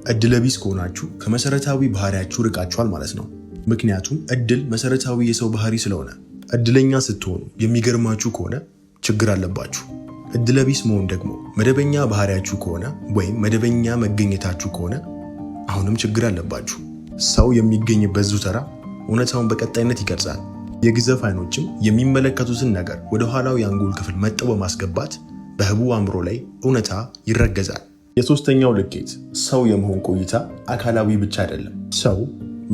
እድለቢስ ከሆናችሁ ከመሰረታዊ ባህሪያችሁ ርቃችኋል ማለት ነው። ምክንያቱም እድል መሰረታዊ የሰው ባህሪ ስለሆነ። እድለኛ ስትሆኑ የሚገርማችሁ ከሆነ ችግር አለባችሁ። እድለቢስ መሆን ደግሞ መደበኛ ባህሪያችሁ ከሆነ ወይም መደበኛ መገኘታችሁ ከሆነ አሁንም ችግር አለባችሁ። ሰው የሚገኝበት ዙተራ እውነታውን በቀጣይነት ይቀርጻል። የግዘፍ አይኖችም የሚመለከቱትን ነገር ወደ ኋላው የአንጎል ክፍል መጥተው በማስገባት በህቡ አእምሮ ላይ እውነታ ይረገዛል። የሶስተኛው ልኬት ሰው የመሆን ቆይታ አካላዊ ብቻ አይደለም፣ ሰው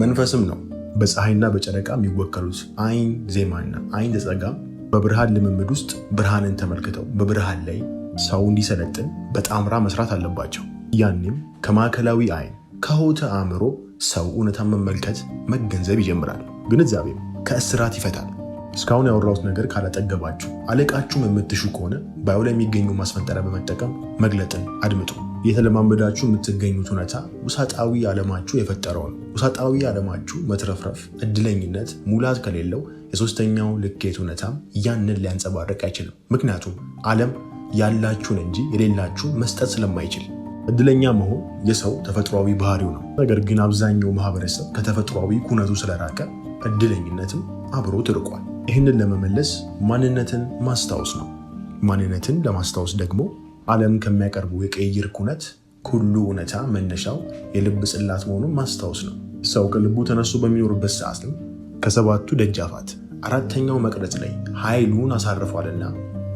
መንፈስም ነው። በፀሐይና በጨረቃ የሚወከሉት አይን ዜማና አይን ዘጸጋም በብርሃን ልምምድ ውስጥ ብርሃንን ተመልክተው በብርሃን ላይ ሰው እንዲሰለጥን በጣምራ መስራት አለባቸው። ያኔም ከማዕከላዊ አይን ከሆተ አእምሮ ሰው እውነታን መመልከት መገንዘብ ይጀምራል። ግንዛቤም ከእስራት ይፈታል። እስካሁን ያወራሁት ነገር ካላጠገባችሁ አለቃችሁም የምትሹ ከሆነ ባዩ ላይ የሚገኙ ማስፈንጠሪያ በመጠቀም መግለጥን አድምጡ። የተለማመዳችሁ የምትገኙት እውነታ ውሳጣዊ ዓለማችሁ የፈጠረው ነው። ውሳጣዊ ዓለማችሁ መትረፍረፍ፣ እድለኝነት፣ ሙላት ከሌለው የሶስተኛው ልኬት እውነታም ያንን ሊያንጸባርቅ አይችልም። ምክንያቱም ዓለም ያላችሁን እንጂ የሌላችሁ መስጠት ስለማይችል። እድለኛ መሆን የሰው ተፈጥሯዊ ባህሪው ነው። ነገር ግን አብዛኛው ማህበረሰብ ከተፈጥሯዊ ኩነቱ ስለራቀ እድለኝነትም አብሮ ትርቋል። ይህንን ለመመለስ ማንነትን ማስታወስ ነው። ማንነትን ለማስታወስ ደግሞ ዓለም ከሚያቀርቡ የቅይር ኩነት ሁሉ እውነታ መነሻው የልብ ጽላት መሆኑን ማስታወስ ነው። ሰው ከልቡ ተነስቶ በሚኖርበት ሰዓትም ከሰባቱ ደጃፋት አራተኛው መቅረጽ ላይ ኃይሉን አሳርፏልና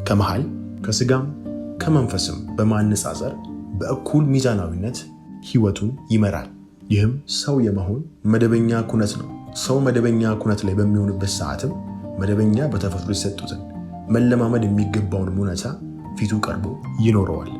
ከመሃል ከስጋም ከመንፈስም በማነጻጸር በእኩል ሚዛናዊነት ህይወቱን ይመራል። ይህም ሰው የመሆን መደበኛ ኩነት ነው። ሰው መደበኛ ኩነት ላይ በሚሆንበት ሰዓትም መደበኛ በተፈጥሮ የሰጡትን መለማመድ የሚገባውን እውነታ ፊቱ ቀርቦ ይኖረዋል።